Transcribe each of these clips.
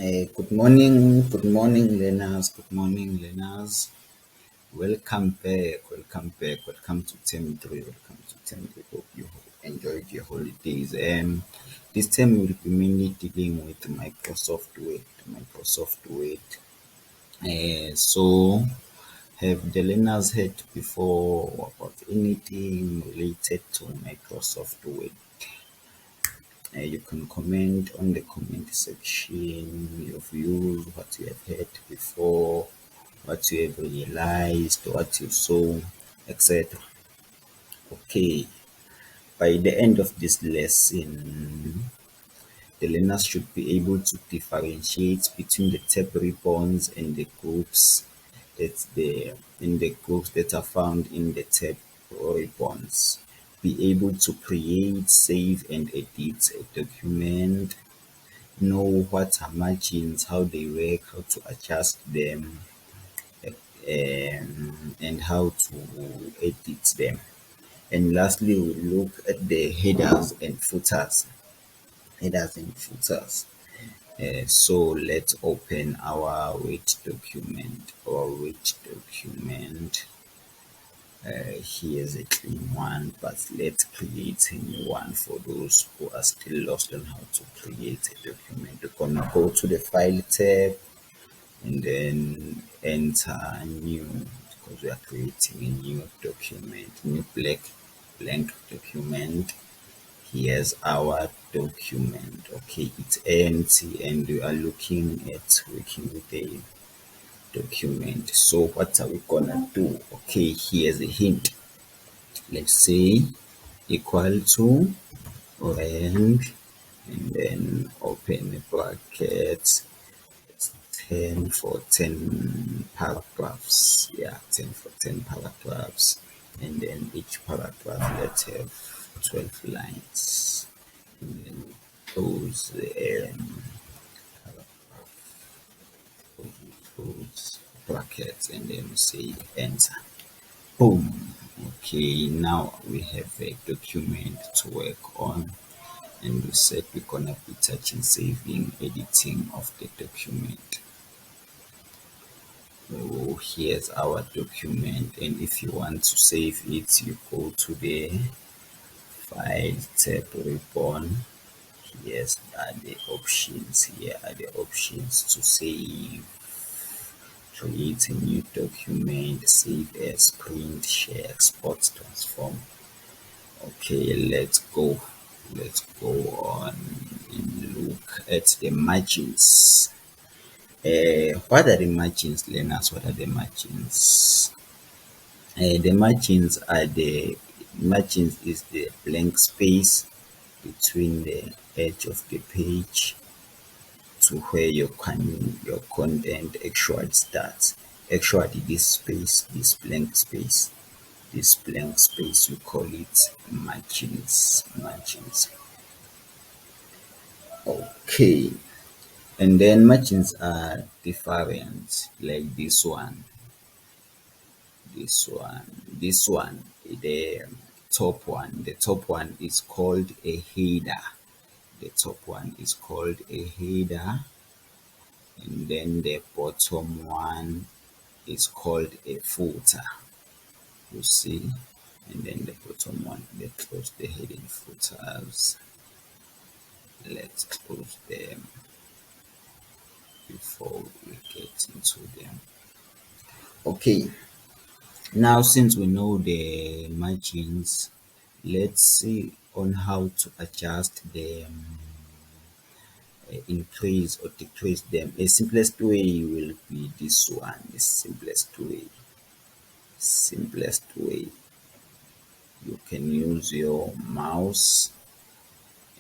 Good morning, learners. Good morning, learners. Welcome back. Welcome back. Welcome to term three. Welcome to term three. Hope you enjoyed your holidays. This term will be mainly dealing with Microsoft Word. Microsoft Word. So, have the learners heard before about anything related to Microsoft Word? You can comment on the comment section your views, what you have heard before, what you have realized, what you saw, etc. Okay, by the end of this lesson, the learners should be able to differentiate between the tab ribbons and the groups that are found in the tab ribbons. Be able to create, save, and edit a document, know what are margins, how they work, how to adjust them, and how to edit them. And lastly, we look at the headers and footers. Headers and footers. So let's open our Word document. Our Word document. Here's a clean one, but let's create a new one for those who are still lost on how to create a document. You're gonna go to the File tab and then enter new, because we are creating a new document, new blank document. Here's our document. Okay, it's empty and we are looking at working with a document. So what are we gonna do? Okay, here's a hint. Let's say equal to range and then open a bracket, 10 for 10 paragraphs. Yeah, 10 for 10 paragraphs. And then each paragraph, let's have 12 lines. And then close the close brackets and then say enter. Boom. Okay, now we have a document to work on, and we said we're gonna be touching saving, editing of the document. So here's our document, and if you want to save it, you go to the File tab ribbon. Here's are the options. Here are the options to save. Create a new document, save as, print, share, export, transform. Okay, let's go. Let's go on and look at the margins. What are the margins, learners? What are the margins? The margins is the blank space between the edge of the page to where your content actually starts. Actually, this blank space, we call it margins. Okay, and then margins are different, like this one, the top one is called a header. The top one is called a header, and then the bottom one is called a footer. You see, and then the bottom one, let's close the heading footers. Let's close them before we get into them. Okay, now since we know the margins, let's see on how to adjust them, increase or decrease them. The simplest way will be this one. The simplest way, you can use your mouse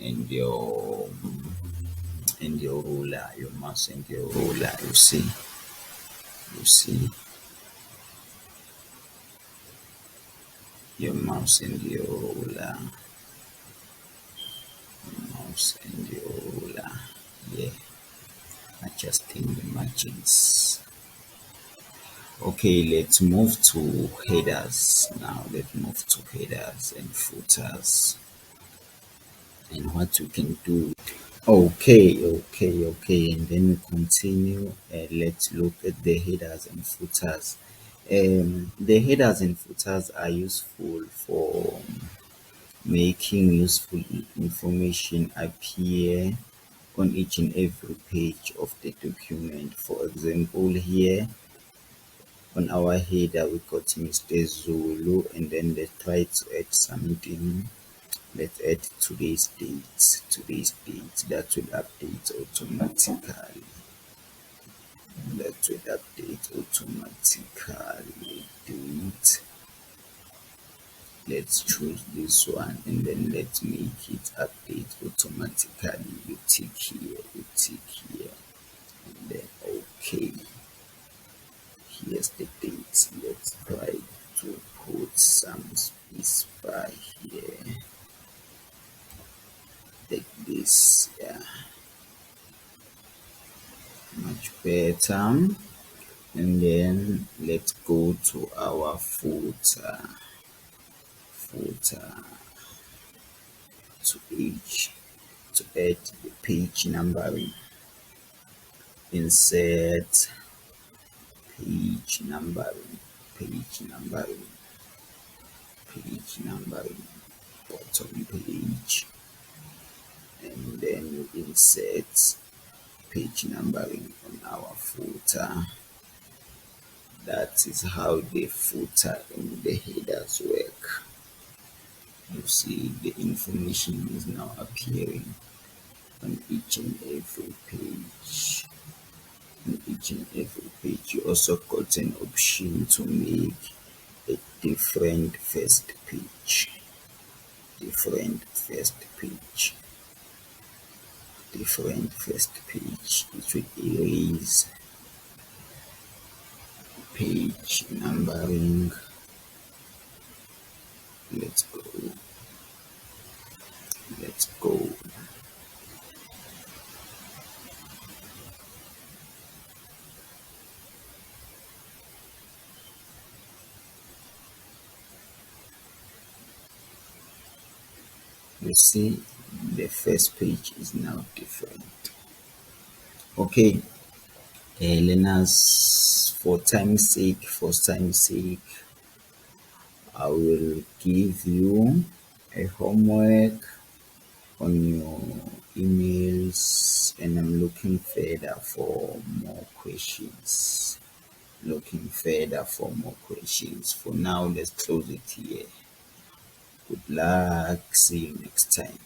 and your ruler, you see, your mouse and your ruler, yeah, adjusting the margins. Okay, let's move to headers now. Let's move to headers and footers, and what you can do. Okay, and then we continue. Let's look at the headers and footers. The headers and footers are useful for making useful information appear on each and every page of the document. For example, here on our header, we got Mr. Zulu, and then let's try to add something. Let's add today's date that will update automatically. That will update automatically. Date. Let's choose this one and then let's make it update automatically. You tick here, and then okay. Here's the date. Let's try to put some space by here. Like this, yeah, much better. And then let's go to our footer to each to add the page numbering. Insert page numbering, page numbering, page numbering, bottom page, and then we insert page numbering on our footer. That is how the footer and the headers work. You see the information is now appearing on each and every page. On each and every page, you also got an option to make a different first page. Different first page. Different first page. It will erase page numbering. Let's go. Let's go. You see, the first page is now different. Okay, learners, for time's sake, I will give you a homework on your emails, and I'm looking further for more questions. Looking further for more questions. For now, let's close it here. Good luck. See you next time.